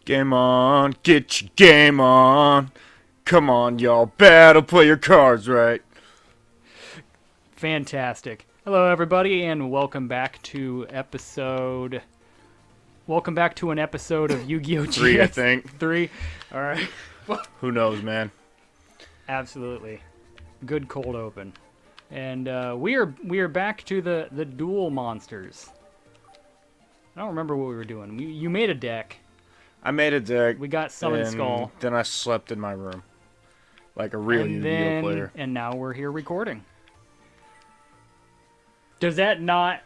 Game on, get your game on. Come on, y'all, better play your cards right. Fantastic. Hello, everybody, and welcome back to an episode of Yu-Gi-Oh GX 3, I think. 3. All right. Who knows, man? Absolutely. Good cold open. And we are back to the duel monsters. I don't remember what we were doing. You made a deck. I made a deck. We got Summon and Skull. Then I slept in my room. Like a real Yu-Gi-Oh player. And now we're here recording. Does that not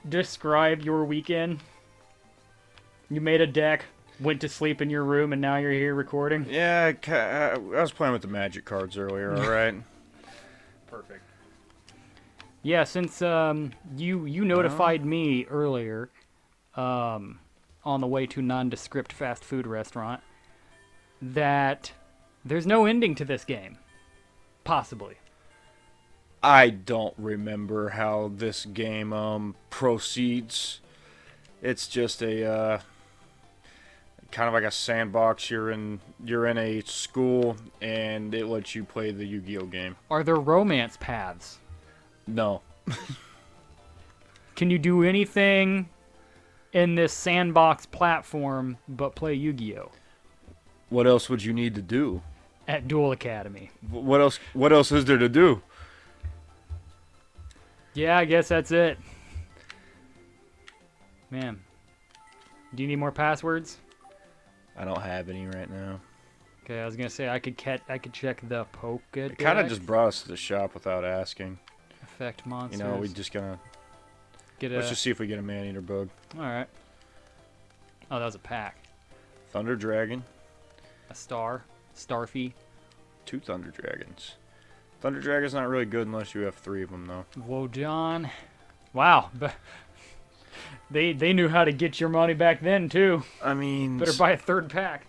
describe your weekend? You made a deck, went to sleep in your room, and now you're here recording? Yeah, I was playing with the magic cards earlier, alright? Perfect. Yeah, since you notified me earlier on the way to nondescript fast food restaurant that there's no ending to this game. Possibly. I don't remember how this game proceeds. It's just a kind of like a sandbox. You're in a school and it lets you play the Yu-Gi-Oh game. Are there romance paths? No. Can you do anything in this sandbox platform but play Yu-Gi-Oh? What else would you need to do? At Duel Academy. What else is there to do? Yeah, I guess that's it. Man. Do you need more passwords? I don't have any right now. Okay, I was gonna say I could check the Pokedex. It kind of just brought us to the shop without asking. Affect monsters. You know, we just gonna let's just see if we get a man-eater bug. All right. Oh, that was a pack. Thunder Dragon. A star. Starfy. 2 Thunder Dragons. Thunder Dragon's not really good unless you have 3 of them, though. Wojan. Wow. They knew how to get your money back then, too. I mean... Better buy a 3rd pack.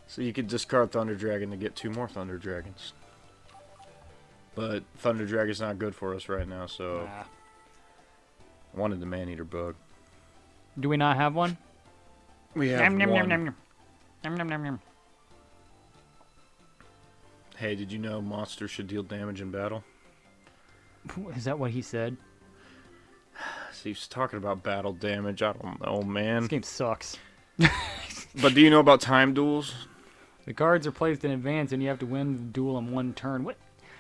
So you could discard Thunder Dragon to get 2 more Thunder Dragons. But Thunder Dragon's not good for us right now, so... Nah. I wanted the man-eater bug. Do we not have one? We have Nom, nom, one. nom, nom, nom. Nom, nom, nom. Hey, did you know monsters should deal damage in battle? Is that what he said? So he's talking about battle damage. I don't know, man. This game sucks. But do you know about time duels? The cards are placed in advance, and you have to win the duel in 1 turn. What?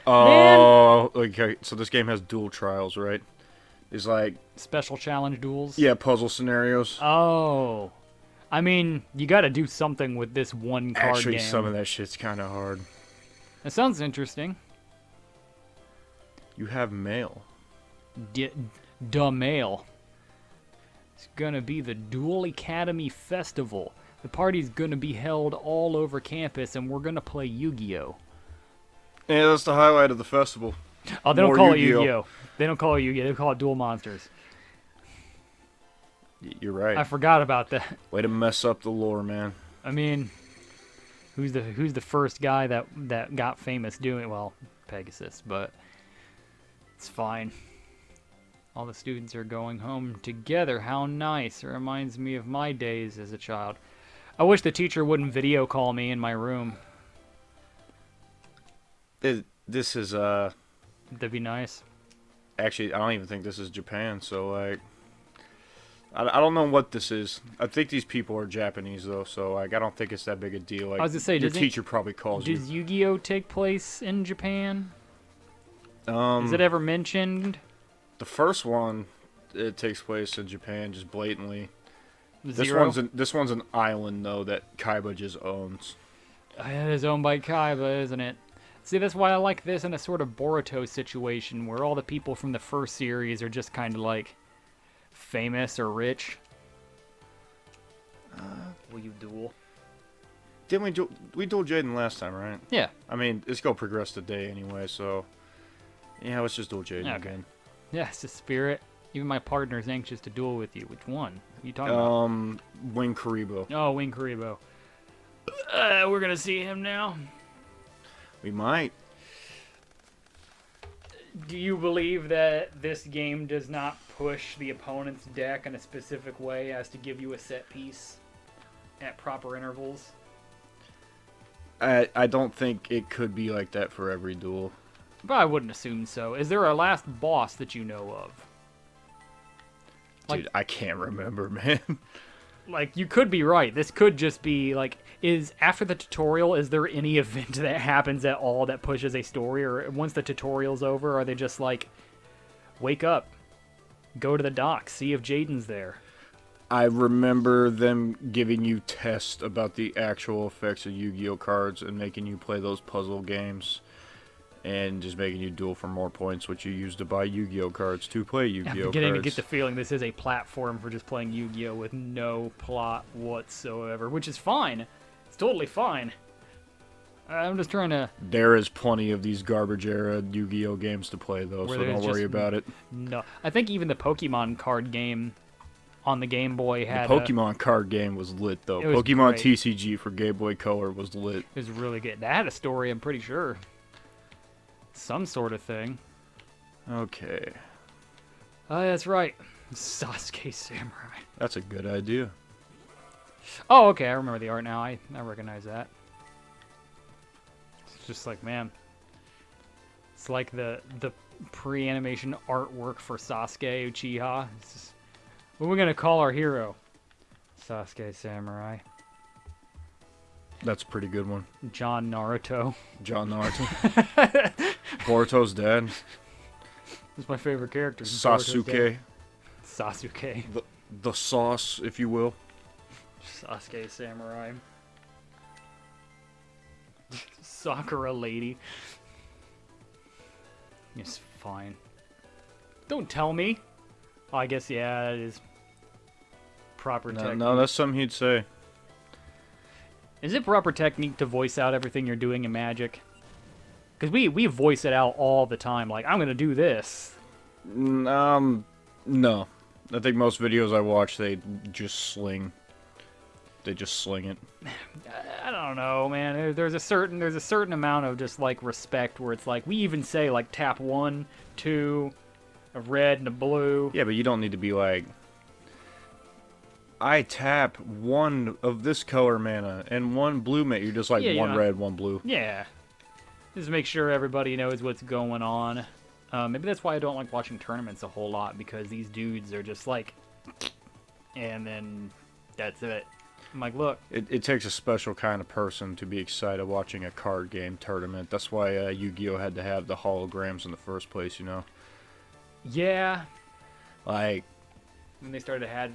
Oh, okay. So this game has duel trials, right? It's like... Special challenge duels? Yeah, puzzle scenarios. Oh. I mean, you gotta do something with this one card game. Actually, some of that shit's kind of hard. That sounds interesting. You have mail. Duh mail. It's gonna be the Duel Academy Festival. The party's gonna be held all over campus, and we're gonna play Yu-Gi-Oh. Yeah, that's the highlight of the festival. Oh, they don't More call it Yu-Gi-Oh. Yu-Gi-Oh. They don't call it Yu-Gi-Oh. They call it Duel Monsters. You're right. I forgot about that. Way to mess up the lore, man. I mean, who's the first guy that got famous doing, well, Pegasus, but it's fine. All the students are going home together. How nice. It reminds me of my days as a child. I wish the teacher wouldn't video call me in my room. This is, That'd be nice. Actually, I don't even think this is Japan, so, like... I don't know what this is. I think these people are Japanese, though, so, like, I don't think it's that big a deal. Like, I was gonna say, your teacher probably calls you. Does Yu-Gi-Oh take place in Japan? Is it ever mentioned? The first one, it takes place in Japan, just blatantly. Zero? This one's an island, though, that Kaiba just owns. It is owned by Kaiba, isn't it? See, that's why I like this in a sort of Boruto situation, where all the people from the first series are just kind of like famous or rich. Will you duel? Didn't we duel Jaden last time, right? Yeah. I mean, it's gonna progress today anyway, so... Yeah, let's just duel Jaden again. Yeah, it's a spirit. Even my partner's anxious to duel with you. Which one? What are you talking about? Wing Karibo. Oh, Wing Karibo. We're gonna see him now. We might. Do you believe that this game does not push the opponent's deck in a specific way as to give you a set piece? at proper intervals. I don't think it could be like that for every duel. But I wouldn't assume so. Is there a last boss that you know of? Dude, I can't remember, man. Like, you could be right. This could just be, like, after the tutorial, is there any event that happens at all that pushes a story? Or once the tutorial's over, are they just like, wake up, go to the dock, see if Jaden's there? I remember them giving you tests about the actual effects of Yu-Gi-Oh cards and making you play those puzzle games. And just making you duel for more points, which you use to buy Yu-Gi-Oh cards to play Yu-Gi-Oh cards. I'm beginning to get the feeling this is a platform for just playing Yu-Gi-Oh with no plot whatsoever, which is fine. It's totally fine. I'm just trying to... There is plenty of these garbage-era Yu-Gi-Oh games to play, though, so don't worry about it. No, I think even the Pokemon card game on the Game Boy had... The Pokemon card game was lit, though. It was Pokemon great. TCG for Game Boy Color was lit. It was really good. That had a story, I'm pretty sure. Some sort of thing. Okay. Oh, that's right. Sasuke Samurai. That's a good idea. Oh, okay, I remember the art now. I recognize that. It's just like, man. It's like the pre-animation artwork for Sasuke Uchiha. It's just, what are we going to call our hero? Sasuke Samurai. That's a pretty good one. John Naruto. John Naruto. Boruto's dad. That's my favorite character. Sasuke. Sasuke. The sauce, if you will. Sasuke Samurai. Sakura lady. It's fine. Don't tell me. Oh, I guess, yeah, it is proper technique. No, that's something he'd say. Is it proper technique to voice out everything you're doing in Magic? Because we voice it out all the time. Like, I'm going to do this. No. I think most videos I watch, they just sling. They just sling it. I don't know, man. There's a certain amount of just, like, respect where it's like, we even say, like, tap 1, 2, a red and a blue. Yeah, but you don't need to be like, I tap 1 of this color mana and 1 blue mana. You're just like, Yeah, 1 red, 1 blue. Yeah. Just make sure everybody knows what's going on. Maybe that's why I don't like watching tournaments a whole lot, because these dudes are just like, and then that's it. I'm like, look. It takes a special kind of person to be excited watching a card game tournament. That's why Yu-Gi-Oh had to have the holograms in the first place, you know? Yeah. Like, When they started to add,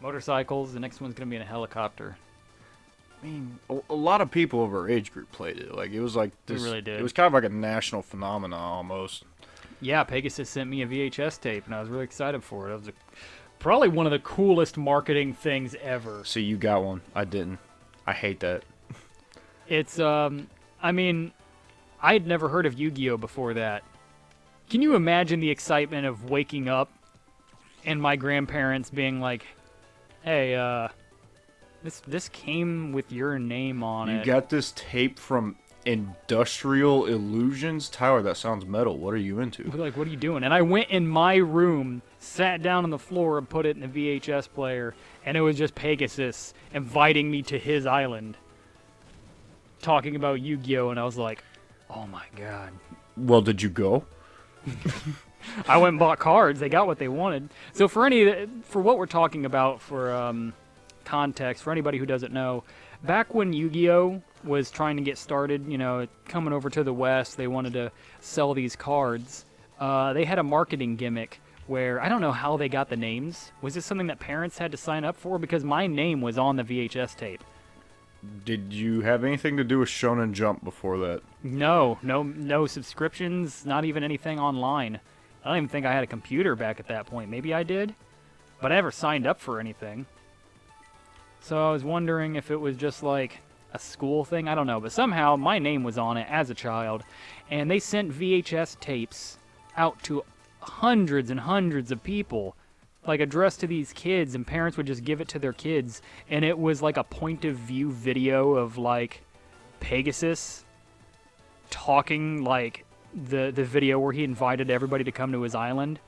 motorcycles, the next one's going to be in a helicopter. I mean, a lot of people of our age group played it. Like, it was like this. They really did. It was kind of like a national phenomenon almost. Yeah, Pegasus sent me a VHS tape, and I was really excited for it. It was probably one of the coolest marketing things ever. See, you got one. I didn't. I hate that. It's, I mean, I had never heard of Yu-Gi-Oh before that. Can you imagine the excitement of waking up and my grandparents being like, hey, this came with your name on it. You got this tape from Industrial Illusions? Tyler, that sounds metal. What are you into? Like, what are you doing? And I went in my room, sat down on the floor, and put it in the VHS player, and it was just Pegasus inviting me to his island, talking about Yu-Gi-Oh, and I was like, oh my god. Well, did you go? I went and bought cards. They got what they wanted. So for what we're talking about, for context, for anybody who doesn't know, back when Yu-Gi-Oh was trying to get started, coming over to the West, they wanted to sell these cards. They had a marketing gimmick where, I don't know how they got the names. Was this something that parents had to sign up for? Because my name was on the VHS tape. Did you have anything to do with Shonen Jump before that? No subscriptions, not even anything online. I don't even think I had a computer back at that point. Maybe I did, but I never signed up for anything. So I was wondering if it was just like a school thing. I don't know, but somehow my name was on it as a child, and they sent VHS tapes out to hundreds and hundreds of people, like addressed to these kids, and parents would just give it to their kids, and it was like a point of view video of like Pegasus talking, like the video where he invited everybody to come to his island,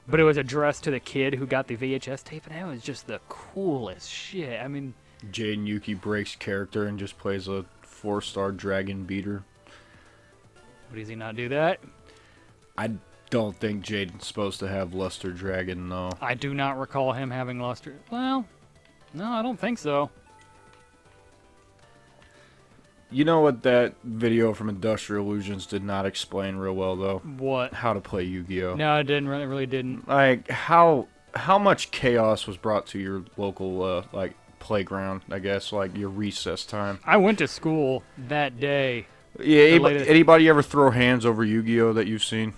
but it was addressed to the kid who got the VHS tape, and it was just the coolest shit. I mean, Jaden Yuki breaks character and just plays a 4-star dragon beater. But does he not do that? I don't think Jaden's supposed to have Luster Dragon, though. I do not recall him having luster. Well, no, I don't think so. You know what that video from Industrial Illusions did not explain real well, though? What? How to play Yu-Gi-Oh! No, it didn't. It really didn't. Like, how much chaos was brought to your local, like, playground, I guess, like, your recess time? I went to school that day. Yeah, anybody ever throw hands over Yu-Gi-Oh! That you've seen?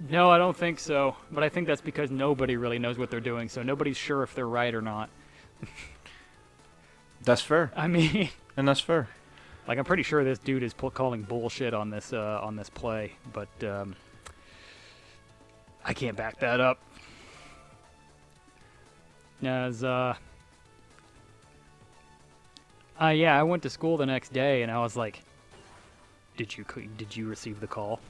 No, I don't think so. But I think that's because nobody really knows what they're doing, so nobody's sure if they're right or not. That's fair. I mean... And that's fair. Like, I'm pretty sure this dude is calling bullshit on this play, but I can't back that up. As yeah, I went to school the next day and I was like, "Did you receive the call?"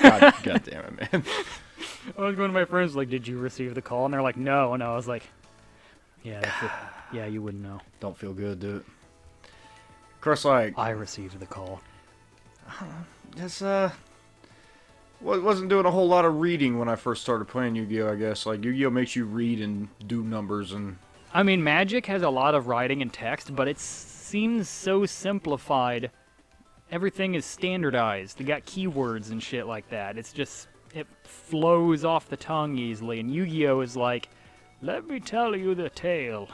God damn it, man. I was going to my friends like, "Did you receive the call?" And they're like, "No," and I was like, "Yeah, that's it. Yeah, you wouldn't know." Don't feel good, dude. Of course, like, I received the call. Just, wasn't doing a whole lot of reading when I first started playing Yu-Gi-Oh, I guess. Like, Yu-Gi-Oh makes you read and do numbers and... I mean, Magic has a lot of writing and text, but it seems so simplified. Everything is standardized. They got keywords and shit like that. It's just, it flows off the tongue easily. And Yu-Gi-Oh is like, let me tell you the tale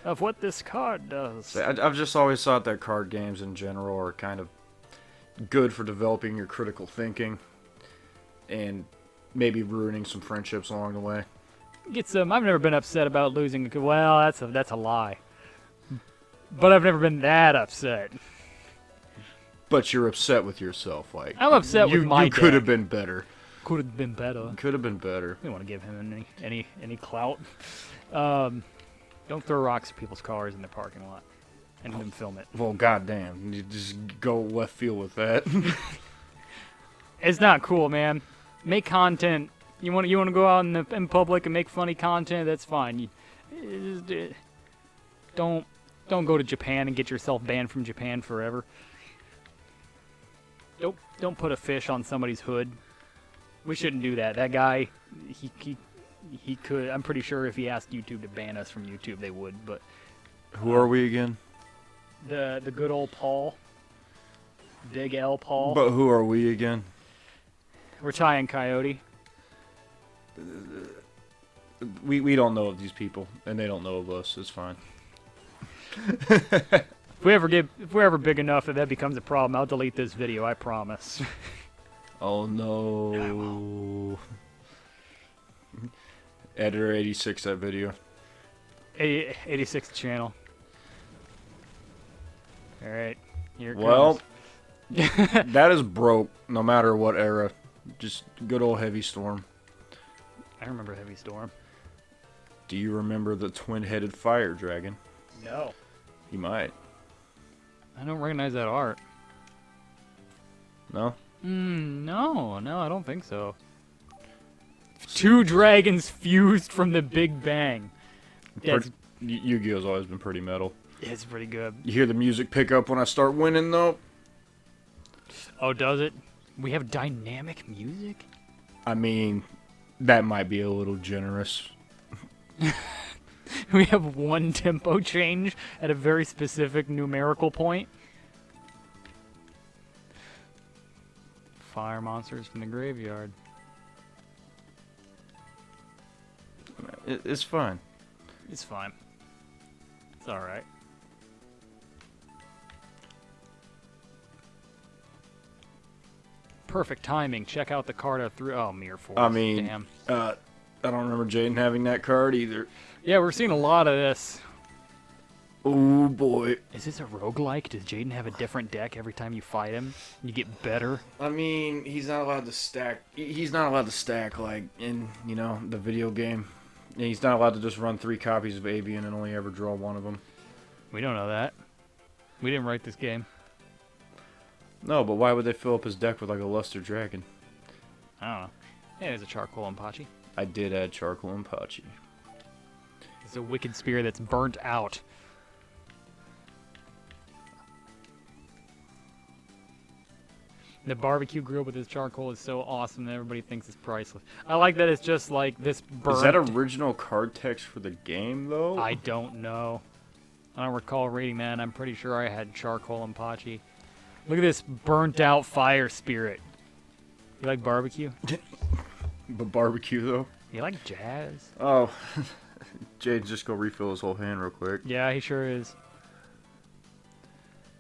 of what this card does. I've just always thought that card games in general are kind of good for developing your critical thinking and maybe ruining some friendships along the way. I've never been upset about losing. Well, that's a lie. But I've never been that upset. But you're upset with yourself, like I'm upset with my You could have been better. Could have been better. Could have been better. We don't want to give him any clout. Don't throw rocks at people's cars in their parking lot and then film it. Well, goddamn, you just go left field with that. It's not cool, man. Make content. You want to go out in public and make funny content. That's fine. Don't go to Japan and get yourself banned from Japan forever. Don't put a fish on somebody's hood. We shouldn't do that. That guy, he could. I'm pretty sure if he asked YouTube to ban us from YouTube, they would. But who are we again? The good old Paul. Big L Paul. But who are we again? We're Tai and Coyote. We don't know of these people, and they don't know of us. It's fine. If we're ever big enough that becomes a problem, I'll delete this video. I promise. Oh no. No, I won't. Editor 86 that video. 86 channel. All right. Here it Well, comes. that is broke no matter what era. Just good old Heavy Storm. I remember Heavy Storm. Do you remember the twin-headed fire dragon? No. You might. I don't recognize that art. No? No, I don't think so. Two dragons fused from the Big Bang. Yu-Gi-Oh's always been pretty metal. It's pretty good. You hear the music pick up when I start winning, though? Oh, does it? We have dynamic music? I mean, that might be a little generous. We have one tempo change at a very specific numerical point. Fire monsters from the graveyard. It's fine. It's fine. It's alright. Perfect timing. Check out the card I threw. Oh, Mirror Force. I mean, damn. I don't remember Jaden having that card either. Yeah, we're seeing a lot of this. Oh boy. Is this a roguelike? Does Jaden have a different deck every time you fight him? You get better? I mean, he's not allowed to stack. He's not allowed to stack like in, the video game. He's not allowed to just run 3 copies of Avian and only ever draw one of them. We don't know that. We didn't write this game. No, but why would they fill up his deck with like a Luster Dragon? I don't know. Yeah, there's a Charcoal and Pachi. I did add charcoal and Pachi. It's a wicked spear that's burnt out. The barbecue grill with his charcoal is so awesome that everybody thinks it's priceless. I like that it's just like this burnt... Is that original card text for the game, though? I don't know. I don't recall reading that. I'm pretty sure I had charcoal and Pachi. Look at this burnt out fire spirit. You like barbecue? But barbecue, though? You like jazz? Oh, Jade's just go refill his whole hand real quick. Yeah, he sure is.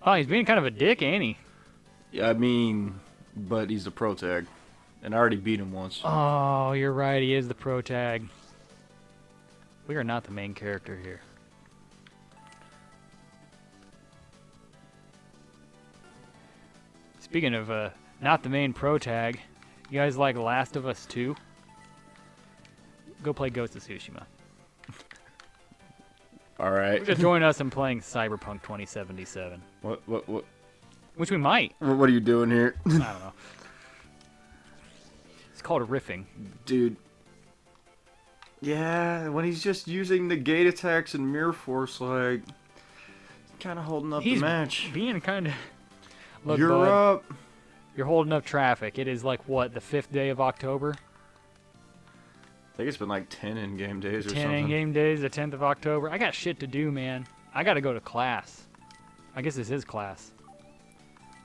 Oh, he's being kind of a dick, ain't he? Yeah, I mean, but he's the pro tag. And I already beat him once. Oh, you're right. He is the pro tag. We are not the main character here. Speaking of not the main pro tag, you guys like Last of Us 2? Go play Ghost of Tsushima. Alright. Just join us in playing Cyberpunk 2077. What? Which we might. What are you doing here? I don't know. It's called riffing. Dude. Yeah, when he's just using the gate attacks and mirror force, like, kind of holding up the match. Being kind of... Look, You're bud, up. You're holding up traffic. It is like, what, the 5th day of October? I think it's been like 10 in-game days or 10 something. in-game days, the 10th of October. I got shit to do, man. I got to go to class. I guess this is class.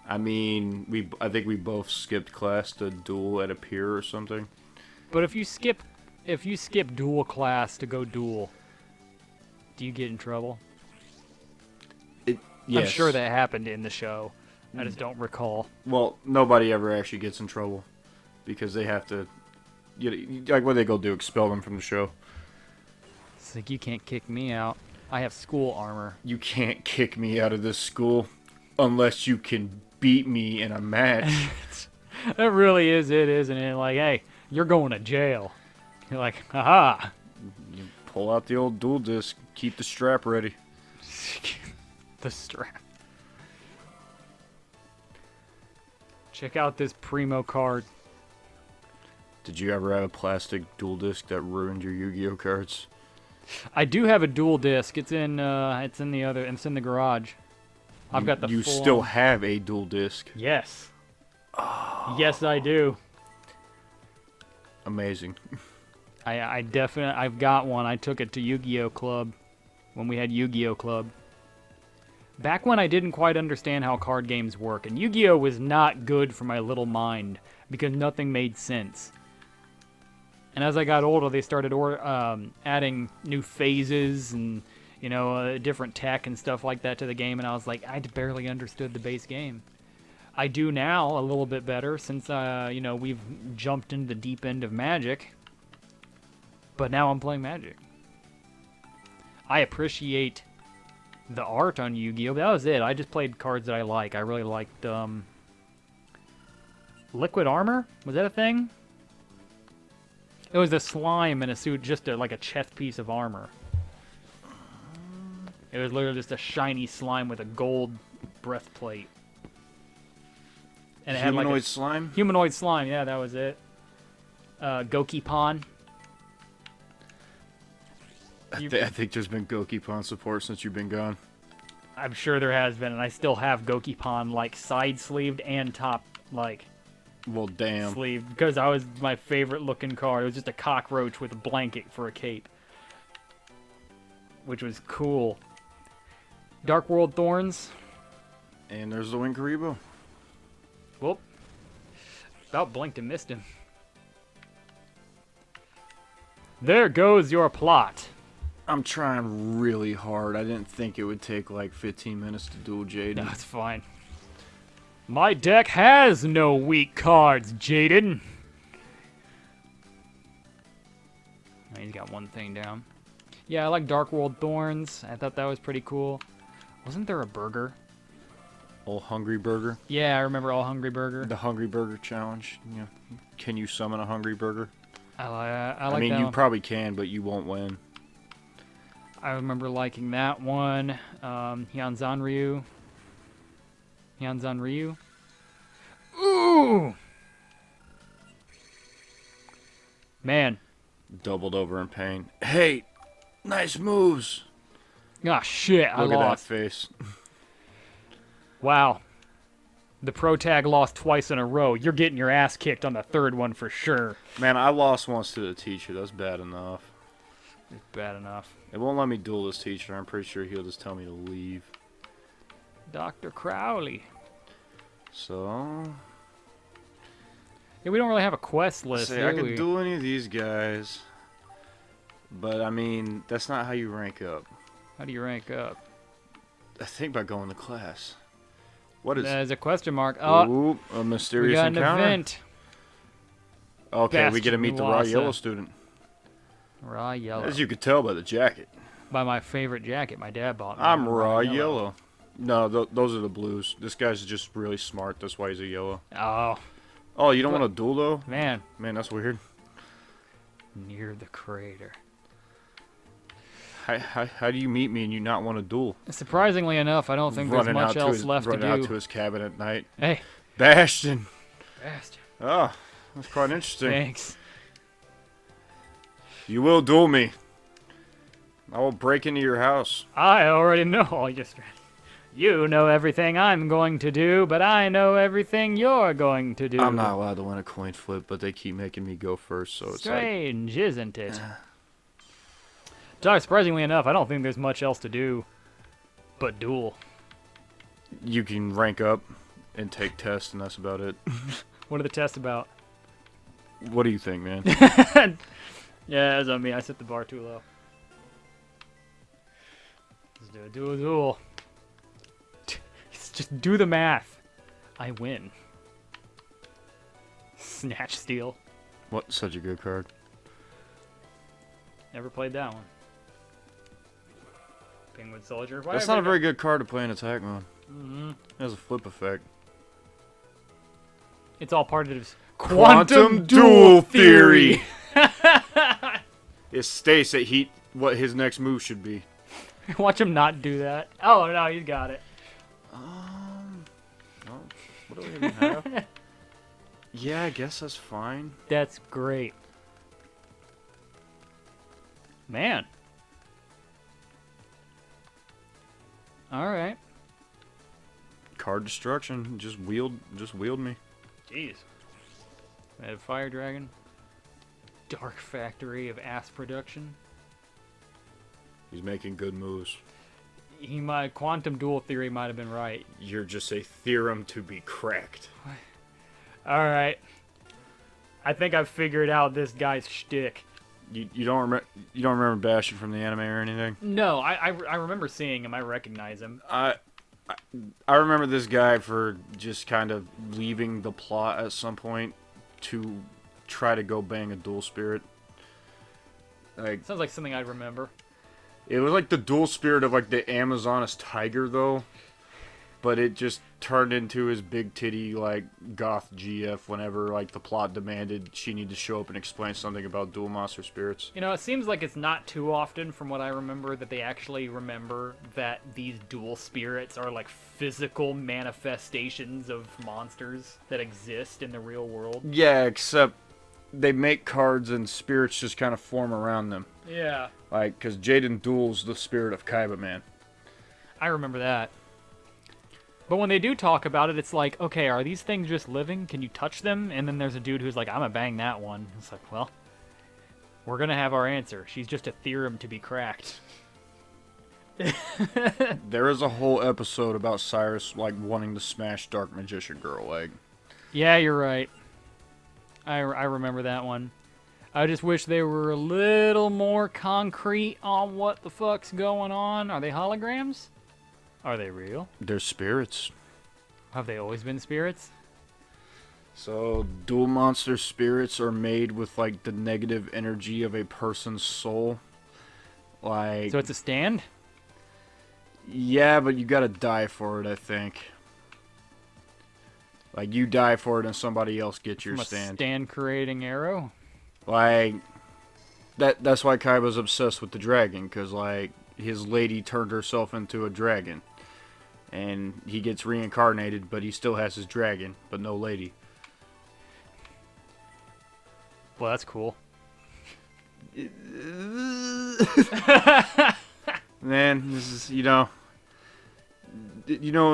I mean, I think we both skipped class to duel at a pier or something. But if you skip dual class to go duel, do you get in trouble? Yes. I'm sure that happened in the show. I just don't recall. Well, nobody ever actually gets in trouble because they have to, like, what they go do? Expel them from the show. It's like, you can't kick me out. I have school armor. You can't kick me out of this school unless you can beat me in a match. That really is it, isn't it? Like, hey, you're going to jail. You're like, haha. You pull out the old dual disc, keep the strap ready. The strap. Check out this primo card. Did you ever have a plastic dual disc that ruined your Yu-Gi-Oh cards? I do have a dual disc. It's in the garage. I've got the You full still on. have a dual disc. Yes. Oh. Yes, I do. Amazing. I've got one. I took it to Yu-Gi-Oh Club when we had Yu-Gi-Oh Club. Back when I didn't quite understand how card games work, and Yu-Gi-Oh was not good for my little mind because nothing made sense. And as I got older, they started adding new phases and, different tech and stuff like that to the game, and I was like, I barely understood the base game. I do now a little bit better since, we've jumped into the deep end of Magic, but now I'm playing Magic. I appreciate the art on Yu-Gi-Oh! That was it. I just played cards that I like. I really liked Liquid Armor? Was that a thing? It was a slime in a suit, just like a chest piece of armor. It was literally just a shiny slime with a gold breastplate. And it Humanoid had like slime? Humanoid slime, yeah, that was it. Gokipon. I think there's been Gokipon support since you've been gone. I'm sure there has been, and I still have Gokipon, like, side-sleeved and top, like, well, damn. sleeved, because I was my favorite looking card. It was just a cockroach with a blanket for a cape, which was cool. Dark World Thorns. And there's the Winkaribo. Whoop. About blinked and missed him. There goes your plot. I'm trying really hard. I didn't think it would take like 15 minutes to duel Jaden. No, it's fine. My deck has no weak cards, Jaden. Oh, he's got one thing down. Yeah, I like Dark World Thorns. I thought that was pretty cool. Wasn't there a burger? Old Hungry Burger. Yeah, I remember All Hungry Burger. The Hungry Burger Challenge. Can you summon a Hungry Burger? I like I mean, that you one. probably can, but you won't win. I remember liking that one. Hyunzan Ryu. Ooh! Man, Doubled over in pain. Hey, nice moves. Ah, shit, I Look at that lost. face. Wow. The pro tag lost twice in a row. You're getting your ass kicked on the third one for sure. Man, I lost once to the teacher. That's bad enough. It's bad enough. It won't let me duel this teacher. I'm pretty sure he'll just tell me to leave. Dr. Crowley. So... Yeah, we don't really have a quest list, say, do I we? could duel any of these guys. But, I mean, that's not how you rank up. How do you rank up? I think by going to class. What is... There's a question mark. Oh, Ooh, a mysterious we got an encounter. event. Okay, we get to Bastion meet the raw Muwasa. yellow student. Raw yellow. As you could tell by the jacket. By my favorite jacket my dad bought me. I'm raw yellow. No, those are the blues. This guy's just really smart. That's why he's a yellow. Oh, Oh, you don't want to duel, though? man. Man, that's weird. Near the crater. How do you meet me and you not want to duel? Surprisingly enough, I don't think there's much else left to running out to do. his cabin at night. Hey, Bastion. Bastion. Oh, that's quite interesting. Thanks. You will duel me. I will break into your house. I already know all your strategies. You know everything I'm going to do, but I know everything you're going to do. I'm not allowed to win a coin flip, but they keep making me go first, so it's Strange, isn't it? Surprisingly enough, I don't think there's much else to do but duel. you can rank up and take tests, and that's about it. What are the tests about? What do you think, man? Yeah, that's on me. I set the bar too low. Let's do a duel. Just do the math. I win. Snatch steal. What? Such a good card. Never played that one. Penguin Soldier. That's not a very good card to play in attack mode. Mm-hmm. It has a flip effect. It's all part of this Quantum duel theory. It states that what his next move should be. Watch him not do that. Oh no, he's got it. Well, what do we even have? Yeah, I guess that's fine. That's great. Man. Alright. Card destruction. Just wield me. Jeez. I have Fire Dragon. Dark Factory of Ass Production. He's making good moves. Quantum duel theory might have been right. You're just a theorem to be cracked. Alright. I think I've figured out this guy's shtick. You don't remember Bastion from the anime or anything? No, I remember seeing him. I recognize him. I remember this guy for just kind of leaving the plot at some point to try to go bang a dual spirit. Like, Sounds like something I'd remember. it was like the dual spirit of like the Amazoness tiger though, but it just turned into his big titty like goth GF whenever like the plot demanded she need to show up and explain something about dual monster spirits. You know, it seems like it's not too often from what I remember that they actually remember that these dual spirits are like physical manifestations of monsters that exist in the real world. Yeah, except they make cards and spirits just kind of form around them. Yeah. Like, because Jaden duels the spirit of Kaiba Man. I remember that. But when they do talk about it, it's like, okay, are these things just living? Can you touch them? And then there's a dude who's like, I'm gonna bang that one. It's like, well, we're gonna have our answer. She's just a theorem to be cracked. There is a whole episode about Cyrus, like, wanting to smash Dark Magician Girl, like... Yeah, you're right. I remember that one. I just wish they were a little more concrete on what the fuck's going on. Are they holograms? Are they real? They're spirits. Have they always been spirits? So, dual monster spirits are made with, like, the negative energy of a person's soul. Like... So it's a stand? Yeah, but you gotta die for it, I think. Like, you die for it and somebody else gets your From a stand. stand-creating arrow? Like, that's why Kaiba's obsessed with the dragon, because, like, his lady turned herself into a dragon. And he gets reincarnated, but he still has his dragon, but no lady. Well, that's cool. Man, this is, you know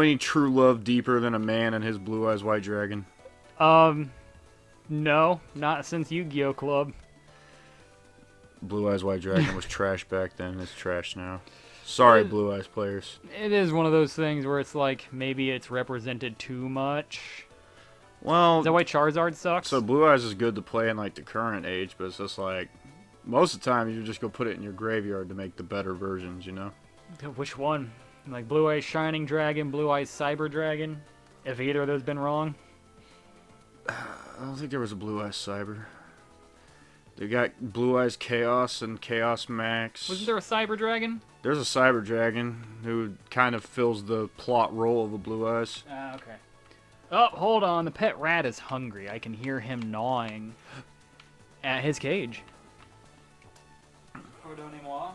any true love deeper than a man and his blue eyes white dragon? No, not since Yu-Gi-Oh Club. Blue eyes white dragon was trash back then. It's trash now. Sorry, blue eyes players. It is one of those things where it's like maybe it's represented too much. Well, Is that why Charizard sucks? so blue eyes is good to play in like the current age, but it's just like most of the time you just go put it in your graveyard to make the better versions, you know? Which one? Like Blue Eyes Shining Dragon, Blue Eyes Cyber Dragon? If either of those been wrong? I don't think there was a blue eyes cyber. They got blue eyes chaos and chaos max. Wasn't there a Cyber Dragon? There's a cyber dragon who kind of fills the plot role of a blue eyes. Okay. Oh, hold on. The pet rat is hungry. I can hear him gnawing at his cage. Pardonnez-moi.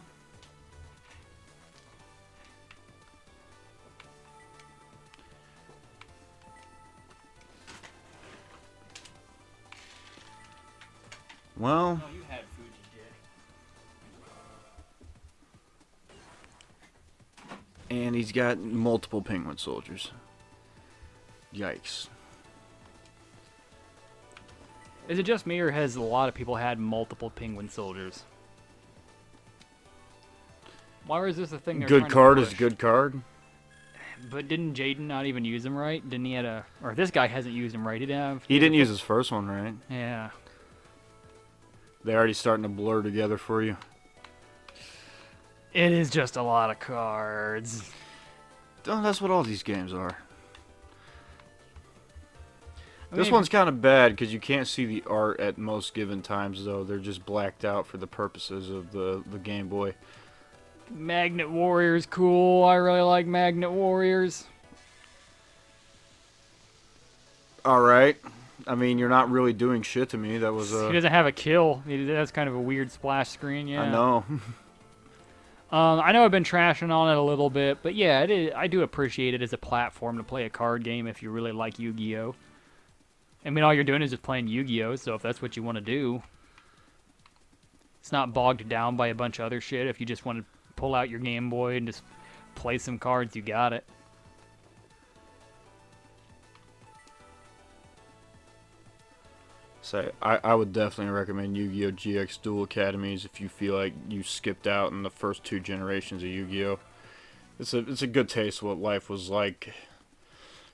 Well, Oh, you had food, you did. and he's got multiple penguin soldiers. Yikes. Is it just me, or has a lot of people had multiple penguin soldiers? Why is this a thing they're Good trying to card is push? a good card. But didn't Jaden not even use them right? Didn't he had a... Or this guy hasn't used them right. He didn't have... He didn't use his first one, right? Yeah. They're already starting to blur together for you. It is just a lot of cards. Oh, that's what all these games are. I This mean, one's kind of bad because you can't see the art at most given times, though. They're just blacked out for the purposes of the Game Boy. Magnet Warrior's cool. I really like Magnet Warriors. Alright. I mean, you're not really doing shit to me. That was He doesn't have a kill. That's kind of a weird splash screen, yeah. I know. I know I've been trashing on it a little bit, but yeah, it is, I do appreciate it as a platform to play a card game if you really like Yu-Gi-Oh. I mean, all you're doing is just playing Yu-Gi-Oh, so if that's what you want to do, it's not bogged down by a bunch of other shit. If you just want to pull out your Game Boy and just play some cards, you got it. So I would definitely recommend Yu-Gi-Oh GX Duel Academies if you feel like you skipped out in the first two generations of Yu-Gi-Oh. It's a good taste of what life was like,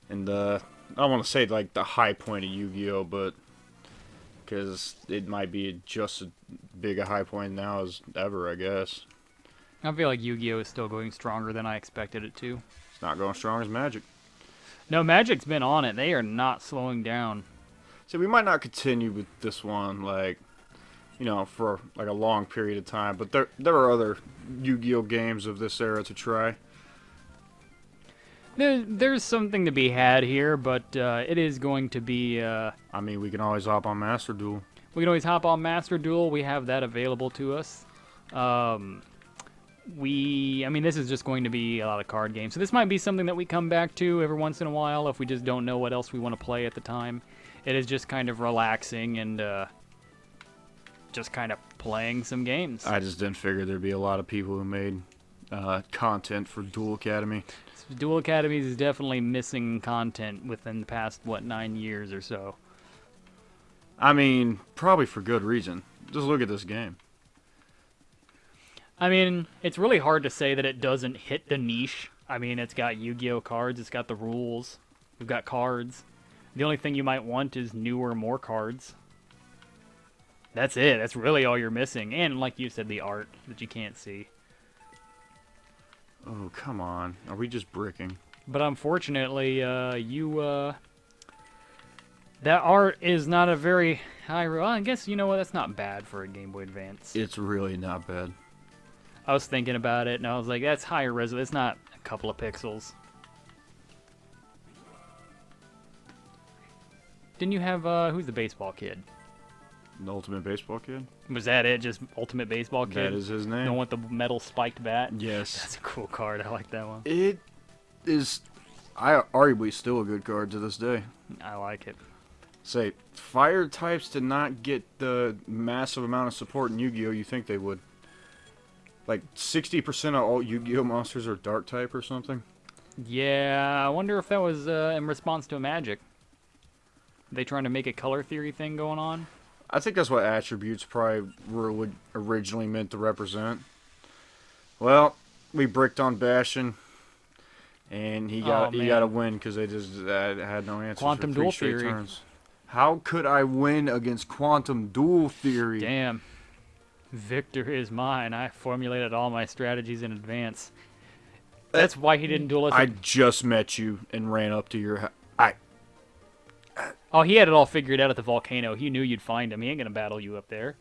and I don't want to say like the high point of Yu-Gi-Oh, but because it might be just as big a high point now as ever, I guess. I feel like Yu-Gi-Oh is still going stronger than I expected it to. It's not going strong as Magic. No, Magic's been on it. They are not slowing down. So we might not continue with this one, like, you know, for like a long period of time. But there are other Yu-Gi-Oh games of this era to try. There's something to be had here, but it is going to be... I mean, we can always hop on Master Duel. We can always hop on Master Duel. We have that available to us. I mean, this is just going to be a lot of card games. So this might be something that we come back to every once in a while if we just don't know what else we want to play at the time. It is just kind of relaxing and just kind of playing some games. I just didn't figure there'd be a lot of people who made content for Duel Academy. Duel Academy is definitely missing content within the past, 9 years or so. I mean, probably for good reason. Just look at this game. I mean, it's really hard to say that it doesn't hit the niche. I mean, it's got Yu-Gi-Oh cards, it's got the rules, we've got cards. The only thing you might want is newer, more cards. That's it. That's really all you're missing. And, like you said, the art that you can't see. Oh, come on. Are we just bricking? But unfortunately, that art is not a very high... Well, I guess, you know what? That's not bad for a Game Boy Advance. It's really not bad. I was thinking about it, and I was like, that's higher resolution. It's not a couple of pixels. Didn't you have, who's the baseball kid? The Ultimate Baseball Kid? Was that it? Just Ultimate Baseball Kid? That is his name. The one with the metal spiked bat? Yes. That's a cool card. I like that one. It is arguably still a good card to this day. I like it. Say, fire types did not get the massive amount of support in Yu-Gi-Oh! You think they would. Like, 60% of all Yu-Gi-Oh! Monsters are dark type or something. Yeah, I wonder if that was in response to Magic. They trying to make a color theory thing going on? I think that's what attributes probably were originally meant to represent. Well, we bricked on Bastion, and he got a win because they just had no answers. Quantum for Duel straight Theory. turns. How could I win against Quantum Duel Theory? Damn. Victor is mine. I formulated all my strategies in advance. That's why he didn't duel us. I just met you and ran up to your house. Oh, he had it all figured out at the volcano. He knew you'd find him. He ain't gonna battle you up there.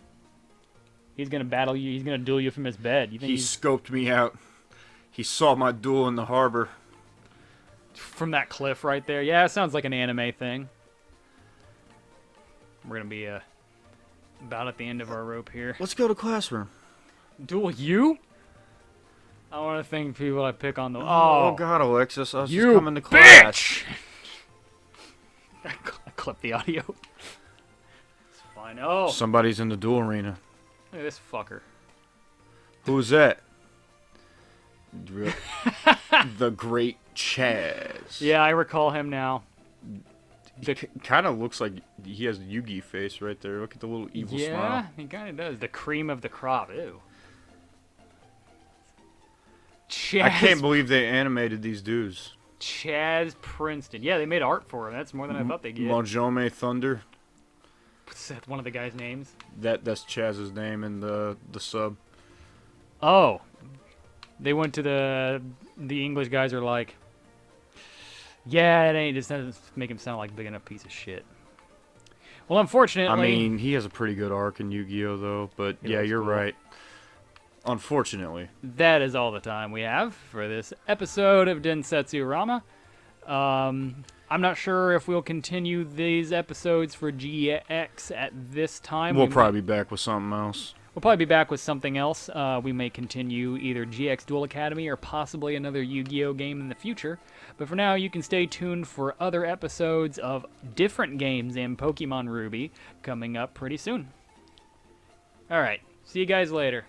He's gonna battle you. He's gonna duel you from his bed. You think He scoped me out. He saw my duel in the harbor. from that cliff right there? Yeah, it sounds like an anime thing. We're gonna be about at the end of our rope here. Let's go to classroom. Duel you? I want to thank people I pick on the. Oh God, Alexis, I was you just coming to class. Bitch! I clipped the audio. It's fine. Oh, Somebody's in the duel arena. look at this fucker. Who's that? The Great Chaz. Yeah, I recall him now. Kind of looks like he has the Yugi face right there. Look at the little evil Yeah, smile. he kind of does. The cream of the crop. Ew. Chaz, I can't believe they animated these dudes. Chaz Princeton. Yeah, they made art for him. That's more than I thought they'd get. Mojome Thunder. Is that one of the guys' names? That's Chaz's name in the sub. Oh. They went to the English guys are like, yeah, it ain't. Just doesn't make him sound like a big enough piece of shit. Well, unfortunately, I mean, he has a pretty good arc in Yu-Gi-Oh though. But yeah, you're cool. right. Unfortunately, that is all the time we have for this episode of Densetsu Rama. I'm not sure if we'll continue these episodes for GX at this time. we'll probably be back with something else. We'll probably be back with something else. We may continue either GX Duel Academy or possibly another Yu-Gi-Oh game in the future. But for now, you can stay tuned for other episodes of different games in Pokemon Ruby coming up pretty soon. All right. See you guys later.